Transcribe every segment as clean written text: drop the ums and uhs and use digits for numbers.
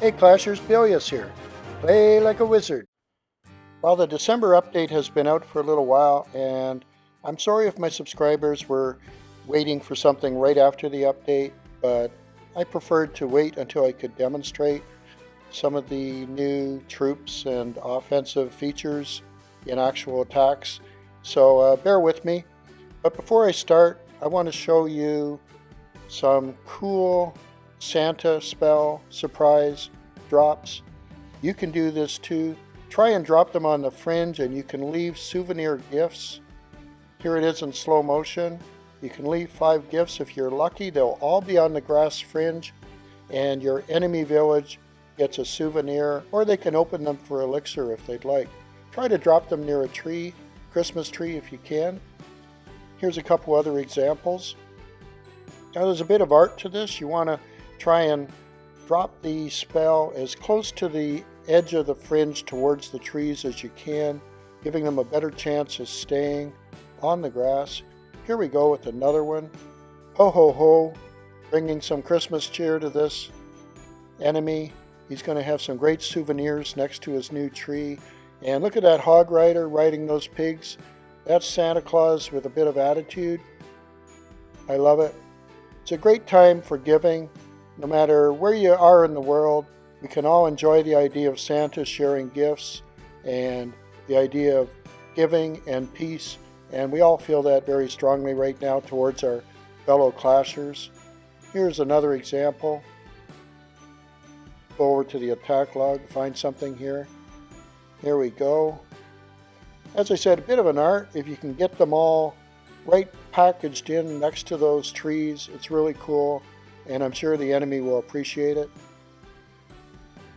Hey Clashers, Billius here. Play like a wizard. Well, the December update has been out for a little while, and I'm sorry if my subscribers were waiting for something right after the update, but I preferred to wait until I could demonstrate some of the new troops and offensive features in actual attacks. So bear with me. But before I start, I want to show you some cool Santa spell surprise drops. You can do this too. Try and drop them on the fringe and you can leave souvenir gifts. Here it is in slow motion. You can leave 5 gifts. If you're lucky, they'll all be on the grass fringe and your enemy village gets a souvenir, or they can open them for elixir if they'd like. Try to drop them near a tree, Christmas tree if you can. Here's a couple other examples. Now there's a bit of art to this. You want to try and drop the spell as close to the edge of the fringe towards the trees as you can, giving them a better chance of staying on the grass. Here we go with another one. Ho ho ho, bringing some Christmas cheer to this enemy. He's going to have some great souvenirs next to his new tree. And look at that hog rider riding those pigs. That's Santa Claus with a bit of attitude. I love it. It's a great time for giving. No matter where you are in the world, we can all enjoy the idea of Santa sharing gifts and the idea of giving and peace. And we all feel that very strongly right now towards our fellow Clashers. Here's another example. Go over to the attack log, find something here. Here we go. As I said, a bit of an art. If you can get them all right packaged in next to those trees, it's really cool. And I'm sure the enemy will appreciate it.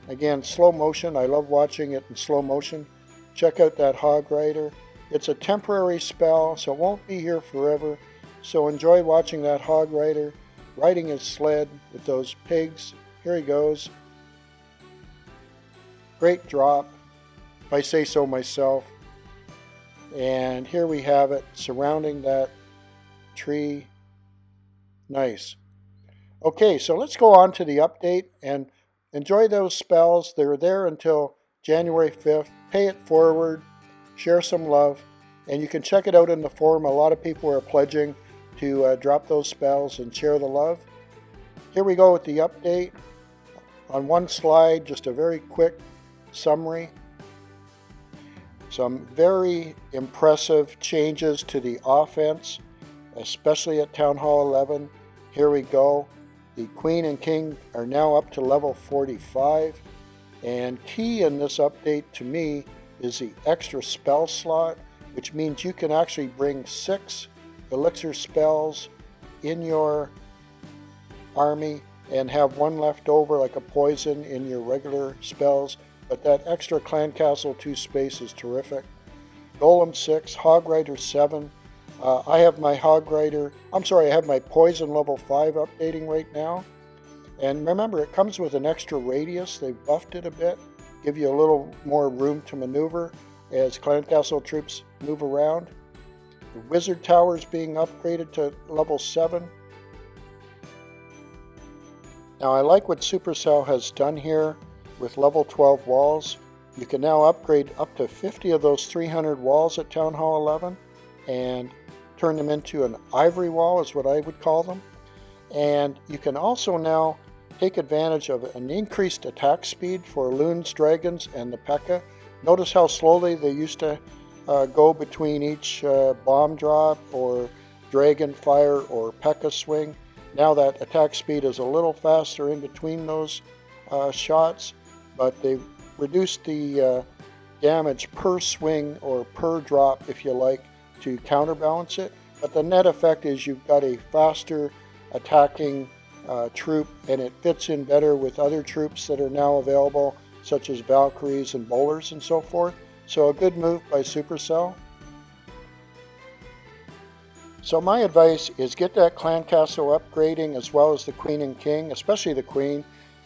Again, slow motion. I love watching it in slow motion. Check out that hog rider. It's a temporary spell, so it won't be here forever. So enjoy watching that hog rider riding his sled with those pigs. Here he goes. Great drop, if I say so myself. And here we have it surrounding that tree. Nice. Okay, so let's go on to the update and enjoy those spells. They're there until January 5th. Pay it forward, share some love, and you can check it out in the forum. A lot of people are pledging to drop those spells and share the love. Here we go with the update. On one slide, just a very quick summary. Some very impressive changes to the offense, especially at Townhall 11. Here we go. The Queen and King are now up to level 45. And key in this update to me is the extra spell slot, which means you can actually bring 6 elixir spells in your army and have 1 left over like a poison in your regular spells. But that extra Clan Castle 2 space is terrific. Golem 6, Hog Rider 7. I have my I have my Poison level 5 updating right now. And remember, it comes with an extra radius. They've buffed it a bit, give you a little more room to maneuver as Clan Castle troops move around. The Wizard Tower is being upgraded to level 7. Now I like what Supercell has done here with level 12 walls. You can now upgrade up to 50 of those 300 walls at Town Hall 11 and turn them into an ivory wall is what I would call them. And you can also now take advantage of an increased attack speed for Loons, Dragons, and the Pekka. Notice how slowly they used to go between each bomb drop or dragon fire or Pekka swing. Now that attack speed is a little faster in between those shots, but they've reduced the damage per swing or per drop, if you like, to counterbalance it. But the net effect is you've got a faster attacking troop, and it fits in better with other troops that are now available, such as Valkyries and Bowlers and so forth. So a good move by Supercell. So my advice is get that Clan Castle upgrading as well as the Queen and King, especially the Queen.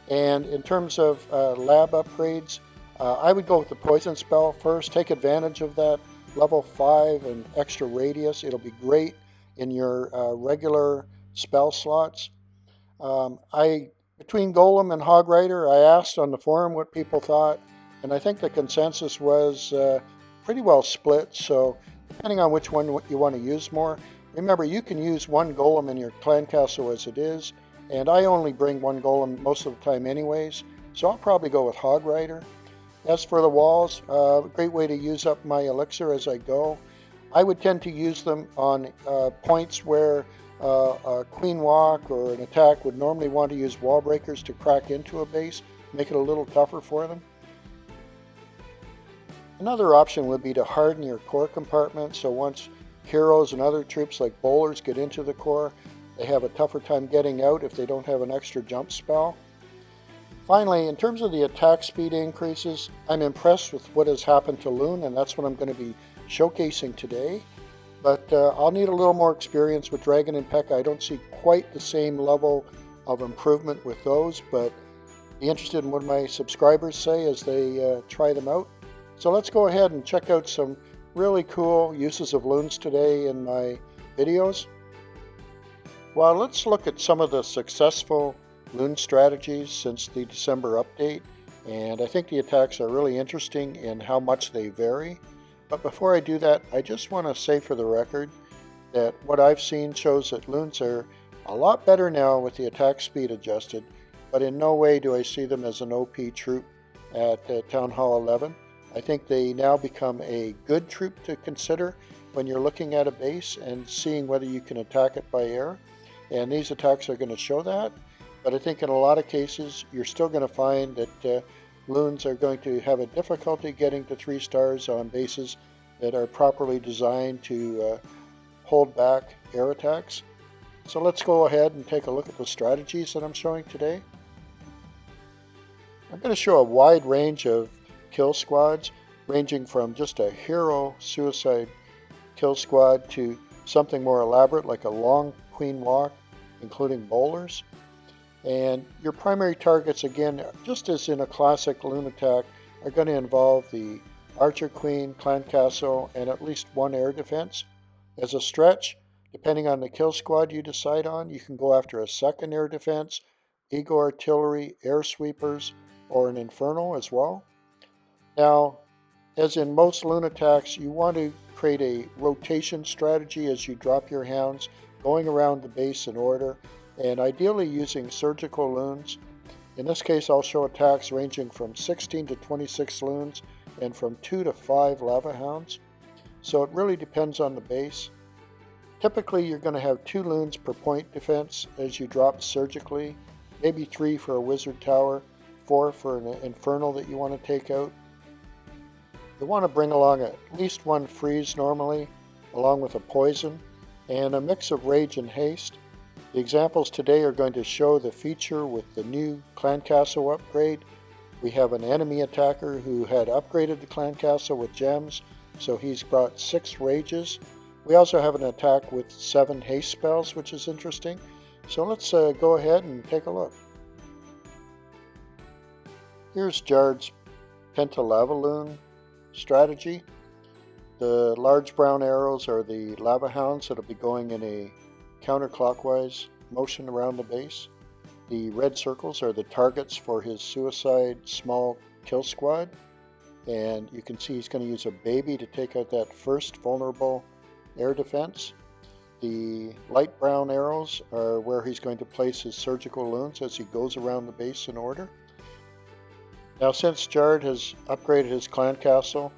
And in terms of lab upgrades, I would go with the Poison spell first. Take advantage of that level 5 and extra radius. It'll be great in your regular spell slots. I Between Golem and Hog Rider, I asked on the forum what people thought, and I think the consensus was pretty well split, so depending on which one you want to use more. Remember, you can use one Golem in your clan castle as it is, and I only bring one Golem most of the time anyways, so I'll probably go with Hog Rider. As for the walls, a great way to use up my elixir as I go. I would tend to use them on points where a queen walk or an attack would normally want to use wall breakers to crack into a base, make it a little tougher for them. Another option would be to harden your core compartment, so once heroes and other troops like bowlers get into the core, they have a tougher time getting out if they don't have an extra jump spell. Finally, in terms of the attack speed increases, I'm impressed with what has happened to Loon, and that's what I'm going to be showcasing today. But I'll need a little more experience with Dragon and P.E.K.K.A. I don't see quite the same level of improvement with those, but be interested in what my subscribers say as they try them out. So let's go ahead and check out some really cool uses of Loons today in my videos. Well, let's look at some of the successful Loon strategies since the December update, and I think the attacks are really interesting in how much they vary. But before I do that, I just want to say for the record that what I've seen shows that Loons are a lot better now with the attack speed adjusted, but in no way do I see them as an OP troop at Townhall 11. I think they now become a good troop to consider when you're looking at a base and seeing whether you can attack it by air, and these attacks are going to show that. But I think in a lot of cases you're still going to find that Loons are going to have a difficulty getting to 3 stars on bases that are properly designed to hold back air attacks. So let's go ahead and take a look at the strategies that I'm showing today. I'm going to show a wide range of kill squads, ranging from just a hero suicide kill squad to something more elaborate like a long queen walk, including bowlers. And your primary targets, again, just as in a classic Loon attack, are going to involve the Archer Queen, Clan Castle, and at least one air defense. As a stretch, depending on the kill squad you decide on, you can go after a second air defense, Eagle Artillery, air sweepers, or an Infernal as well. Now, as in most Loon attacks, you want to create a rotation strategy as you drop your hounds, going around the base in order, and ideally using surgical Loons. In this case, I'll show attacks ranging from 16 to 26 Loons and from 2 to 5 lava hounds. So it really depends on the base. Typically, you're going to have 2 Loons per point defense as you drop surgically, maybe 3 for a wizard tower, 4 for an infernal that you want to take out. You want to bring along at least 1 freeze normally, along with a poison, and a mix of rage and haste. The examples today are going to show the feature with the new Clan Castle upgrade. We have an enemy attacker who had upgraded the Clan Castle with gems, so he's brought 6 rages. We also have an attack with 7 haste spells, which is interesting. So let's go ahead and take a look. Here's Jard's Penta Lava Loon strategy. The large brown arrows are the lava hounds that will be going in a counterclockwise motion around the base. The red circles are the targets for his suicide small kill squad, and you can see he's going to use a baby to take out that first vulnerable air defense. The light brown arrows are where he's going to place his surgical Loons as he goes around the base in order. Now, since Jard has upgraded his clan castle,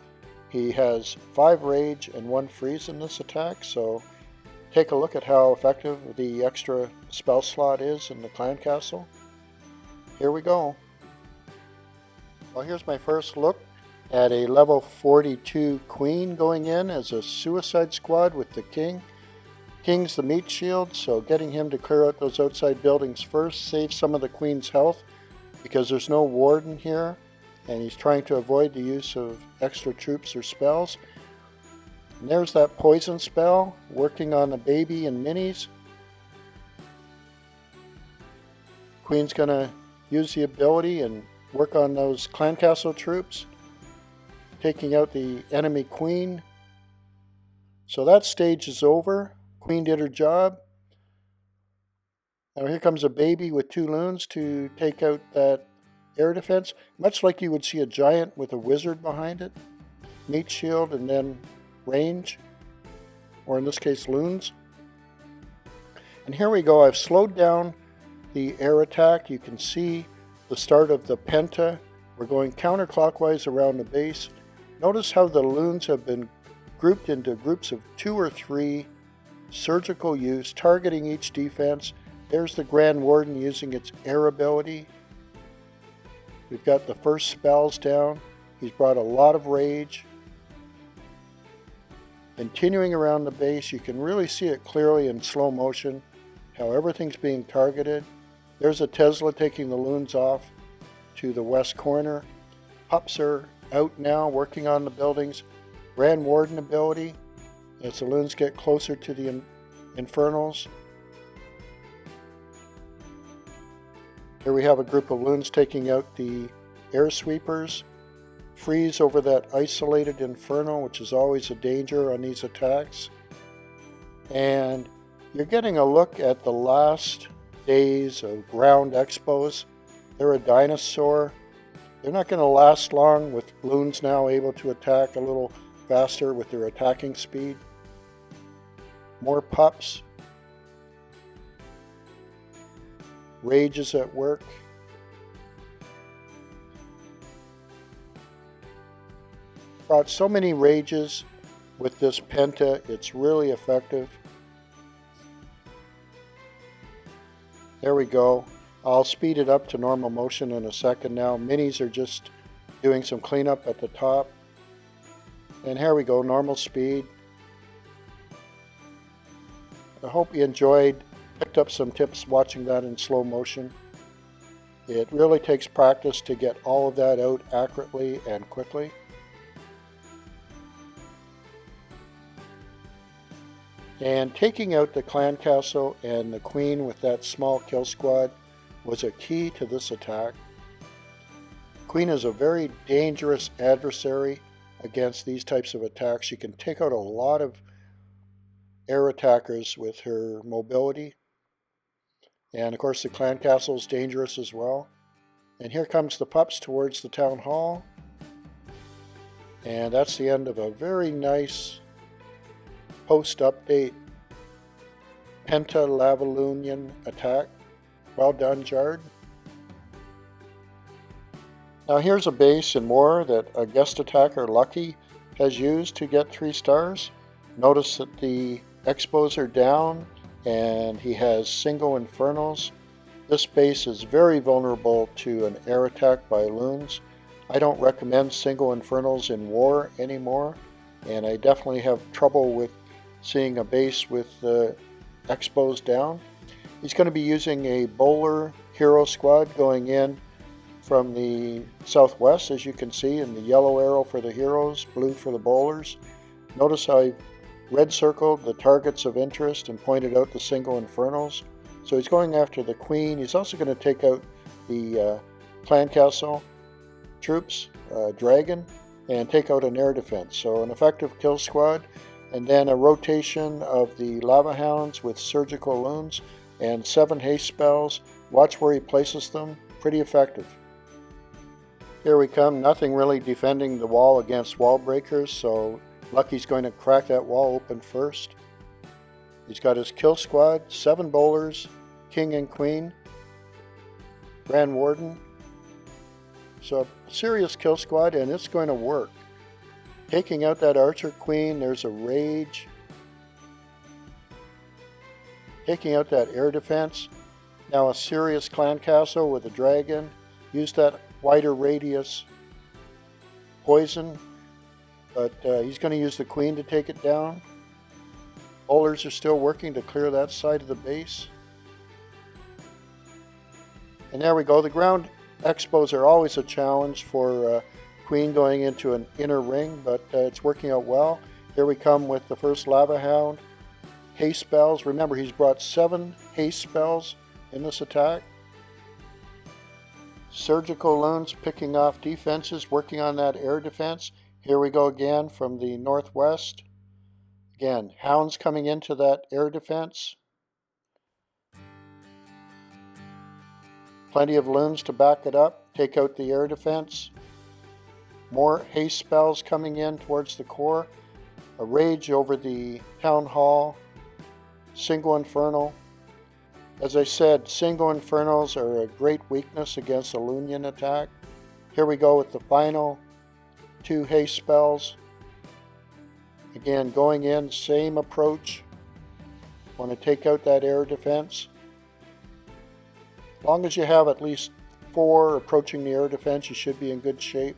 he has 5 rage and 1 freeze in this attack, so take a look at how effective the extra spell slot is in the clan castle. Here we go. Well, here's my first look at a level 42 queen going in as a suicide squad with the king. King's the meat shield, so getting him to clear out those outside buildings first saves some of the queen's health because there's no warden here, and he's trying to avoid the use of extra troops or spells. And there's that poison spell working on the baby and minis. Queen's going to use the ability and work on those clan castle troops, taking out the enemy queen. So that stage is over. Queen did her job. Now here comes a baby with 2 loons to take out that air defense, much like you would see a giant with a wizard behind it. Meat shield and then range, or in this case loons. And here we go. I've slowed down the air attack. You can see the start of the Penta. We're going counterclockwise around the base. Notice how the loons have been grouped into groups of 2 or 3, surgical use, targeting each defense. There's the Grand Warden using its air ability. We've got the first spells down. He's brought a lot of rage. Continuing around the base, you can really see it clearly in slow motion, how everything's being targeted. There's a Tesla taking the loons off to the west corner. Pups are out now working on the buildings. Grand Warden ability as the loons get closer to the infernals. Here we have a group of loons taking out the air sweepers. Freeze over that isolated inferno, which is always a danger on these attacks. And you're getting a look at the last days of ground expos. They're a dinosaur. They're not going to last long, with loons now able to attack a little faster with their attacking speed. More pups. Rage is at work. Brought so many rages with this Penta, it's really effective. There we go. I'll speed it up to normal motion in a second now. Minis are just doing some cleanup at the top. And here we go, normal speed. I hope you enjoyed, picked up some tips watching that in slow motion. It really takes practice to get all of that out accurately and quickly. And taking out the clan castle and the queen with that small kill squad was a key to this attack. Queen is a very dangerous adversary against these types of attacks. She can take out a lot of air attackers with her mobility. And of course the clan castle is dangerous as well. And here comes the pups towards the town hall. And that's the end of a very nice post-update Penta Lavalunian attack. Well done, Jard. Now here's a base in War that a guest attacker, Lucky, has used to get 3 stars. Notice that the expos are down and he has single infernals. This base is very vulnerable to an air attack by loons. I don't recommend single infernals in War anymore, and I definitely have trouble with seeing a base with the expos down. He's going to be using a bowler hero squad going in from the southwest, as you can see, in the yellow arrow for the heroes, blue for the bowlers. Notice how I've red circled the targets of interest and pointed out the single infernals. So he's going after the queen. He's also going to take out the clan castle troops, dragon, and take out an air defense. So an effective kill squad. And then a rotation of the lava hounds with surgical loons and 7 haste spells. Watch where he places them. Pretty effective. Here we come. Nothing really defending the wall against wall breakers, so Lucky's going to crack that wall open first. He's got his kill squad, 7 bowlers, king and queen, Grand Warden. So a serious kill squad, and it's going to work. Taking out that archer queen, there's a rage. Taking out that air defense. Now a serious clan castle with a dragon. Use that wider radius poison, but he's going to use the queen to take it down. Bowlers are still working to clear that side of the base. And there we go. The ground expos are always a challenge for queen going into an inner ring, but it's working out well. Here we come with the first lava hound. Haste spells. Remember, he's brought 7 haste spells in this attack. Surgical loons picking off defenses, working on that air defense. Here we go again from the northwest. Again, hounds coming into that air defense. Plenty of loons to back it up, take out the air defense. More haste spells coming in towards the core. A rage over the Townhall. Single Infernal. As I said, single Infernals are a great weakness against a Loonian attack. Here we go with the final 2 haste spells. Again, going in, same approach. Want to take out that air defense. As long as you have at least 4 approaching the air defense, you should be in good shape.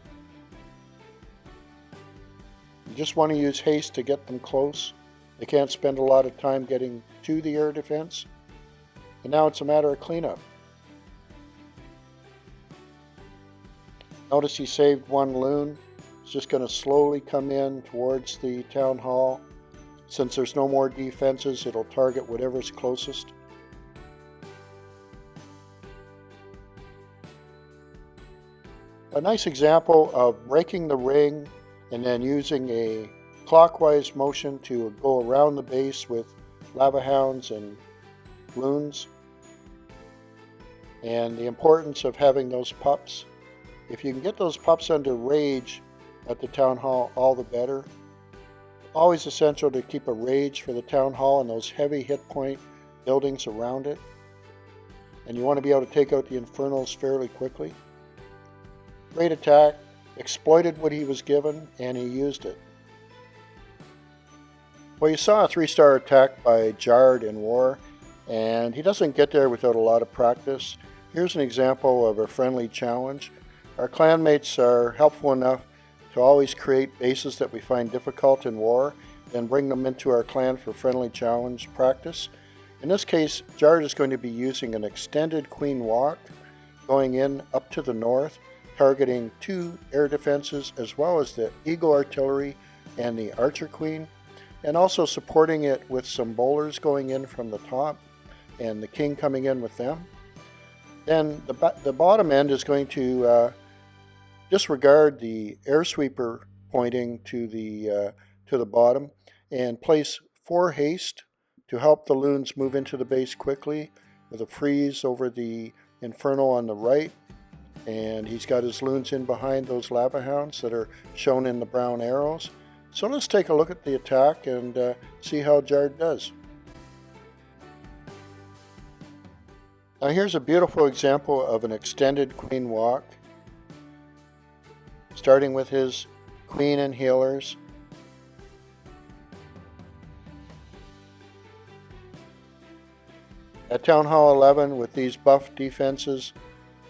You just want to use haste to get them close. They can't spend a lot of time getting to the air defense. And now it's a matter of cleanup. Notice he saved 1 loon. It's just going to slowly come in towards the Townhall. Since there's no more defenses, it'll target whatever's closest. A nice example of breaking the ring and then using a clockwise motion to go around the base with lava hounds and loons. And the importance of having those pups. If you can get those pups under rage at the Townhall, all the better. Always essential to keep a rage for the Townhall and those heavy hit point buildings around it. And you want to be able to take out the Infernals fairly quickly. Great attack, exploited what he was given, and he used it. Well, you saw a 3-star attack by Jard in War, and he doesn't get there without a lot of practice. Here's an example of a friendly challenge. Our clanmates are helpful enough to always create bases that we find difficult in War, then bring them into our clan for friendly challenge practice. In this case, Jard is going to be using an extended queen walk, going in up to the north, targeting 2 air defenses as well as the Eagle Artillery and the Archer Queen, and also supporting it with some bowlers going in from the top and the King coming in with them. Then the bottom end is going to disregard the air sweeper pointing to the bottom and place 4 haste to help the loons move into the base quickly with a freeze over the Inferno on the right. And he's got his loons in behind those lava hounds that are shown in the brown arrows. So let's take a look at the attack and see how Jard does. Now here's a beautiful example of an extended queen walk. Starting with his queen and healers. At Townhall 11 with these buff defenses,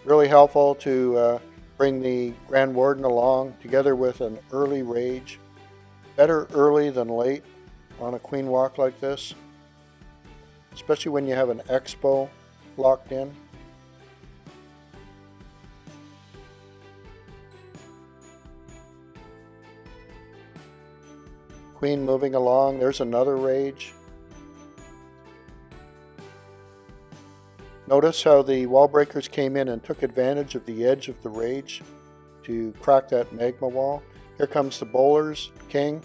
really helpful to bring the Grand Warden along together with an early rage. Better early than late on a queen walk like this, especially when you have an expo locked in. Queen moving along, there's another rage. Notice how the wall breakers came in and took advantage of the edge of the rage to crack that magma wall. Here comes the bowlers, King.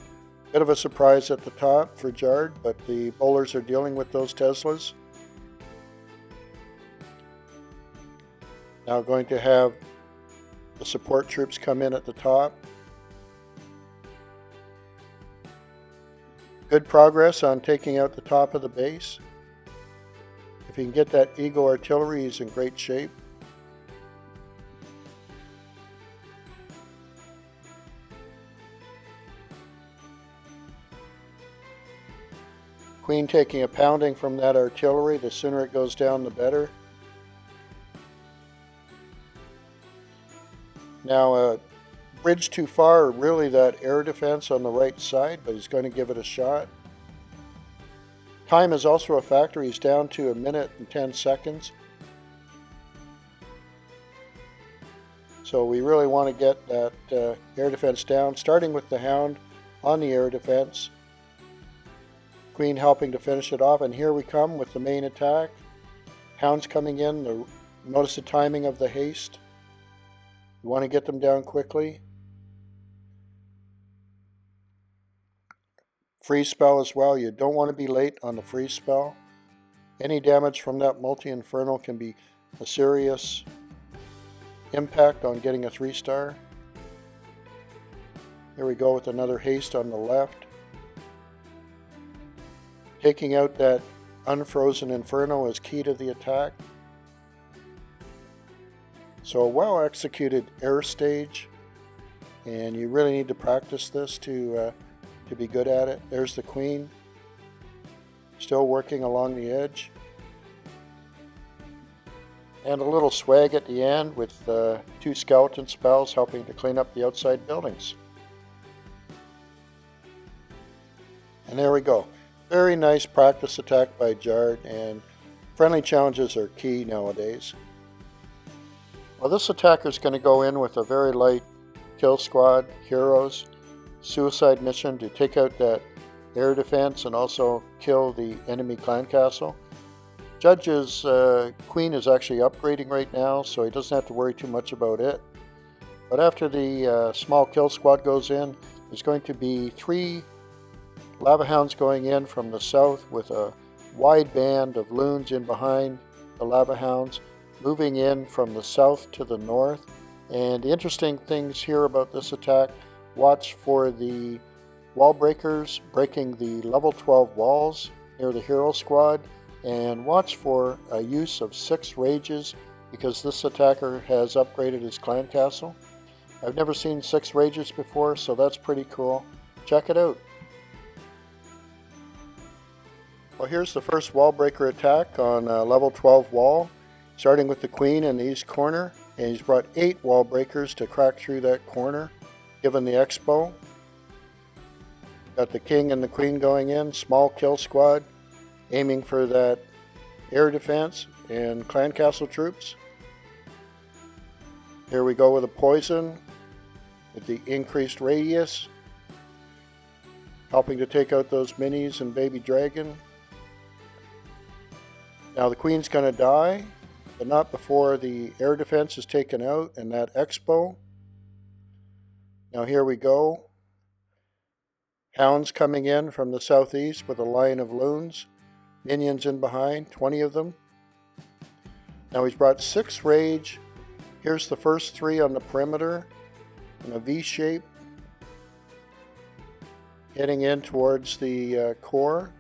Bit of a surprise at the top for Jard, but the bowlers are dealing with those Teslas. Now going to have the support troops come in at the top. Good progress on taking out the top of the base. If you can get that Eagle Artillery, he's in great shape. Queen taking a pounding from that artillery. The sooner it goes down, the better. Now, a bridge too far, really that air defense on the right side, but he's going to give it a shot. Time is also a factor. He's down to 1 minute and 10 seconds. So we really want to get that air defense down, starting with the Hound on the air defense. Queen helping to finish it off, and here we come with the main attack. Hounds coming in. Notice the timing of the haste. You want to get them down quickly. Freeze spell as well. You don't want to be late on the freeze spell. Any damage from that multi-infernal can be a serious impact on getting a 3-star. Here we go with another haste on the left. Taking out that unfrozen inferno is key to the attack. So a well executed air stage, and you really need to practice this to be good at it. There's the queen, still working along the edge. And a little swag at the end with 2 skeleton spells helping to clean up the outside buildings. And there we go. Very nice practice attack by Jard, and friendly challenges are key nowadays. Well, this attacker is going to go in with a very light kill squad, heroes, suicide mission to take out that air defense and also kill the enemy clan castle. Judge's queen is actually upgrading right now, so he doesn't have to worry too much about it. But after the small kill squad goes in, there's going to be 3 lava hounds going in from the south with a wide band of loons in behind the lava hounds, moving in from the south to the north. And the interesting things here about this attack, watch for the wall breakers breaking the level 12 walls near the hero squad, and watch for a use of 6 rages because this attacker has upgraded his clan castle. I've never seen 6 rages before, so that's pretty cool. Check it out. Well, here's the first wall breaker attack on level 12 wall, starting with the queen in the east corner, and he's brought 8 wall breakers to crack through that corner, given the expo. Got the king and the queen going in, small kill squad, aiming for that air defense and clan castle troops. Here we go with a poison with the increased radius, helping to take out those minis and baby dragon. Now the queen's going to die, but not before the air defense is taken out and that expo. Now here we go. Hounds coming in from the southeast with a line of loons. Minions in behind, 20 of them. Now he's brought 6 rage. Here's the first 3 on the perimeter in a V shape, heading in towards the core.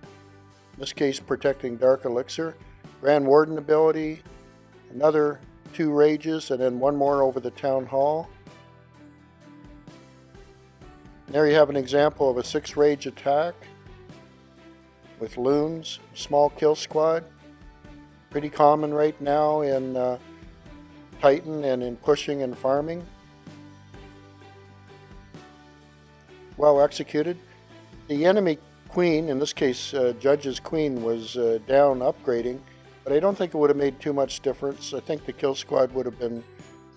In this case, protecting Dark Elixir. Grand Warden ability, another 2 rages, and then 1 more over the Townhall. There you have an example of a 6 rage attack with loons, small kill squad. Pretty common right now in Titan and in pushing and farming. Well executed. The enemy queen, in this case Judge's queen, was down upgrading, but I don't think it would have made too much difference. I think the kill squad would have been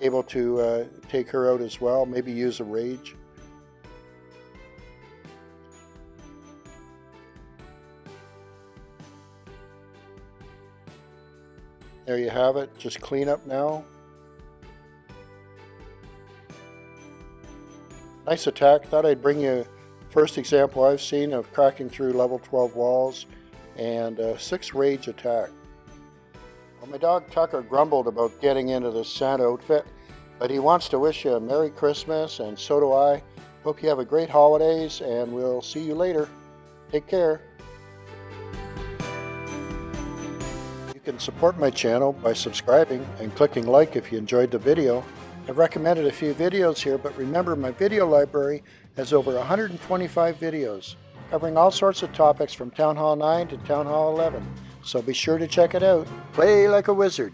able to take her out as well, maybe use a rage. There you have it, just clean up now. Nice attack. Thought I'd bring you first example I've seen of cracking through level 12 walls and 6 rage attack. Well, my dog Tucker grumbled about getting into this Santa outfit, but he wants to wish you a Merry Christmas, and so do I. Hope you have a great holidays, and we'll see you later. Take care. You can support my channel by subscribing and clicking like if you enjoyed the video. I've recommended a few videos here, but remember my video library has over 125 videos covering all sorts of topics from Townhall 9 to Townhall 11, so be sure to check it out. Play like a wizard.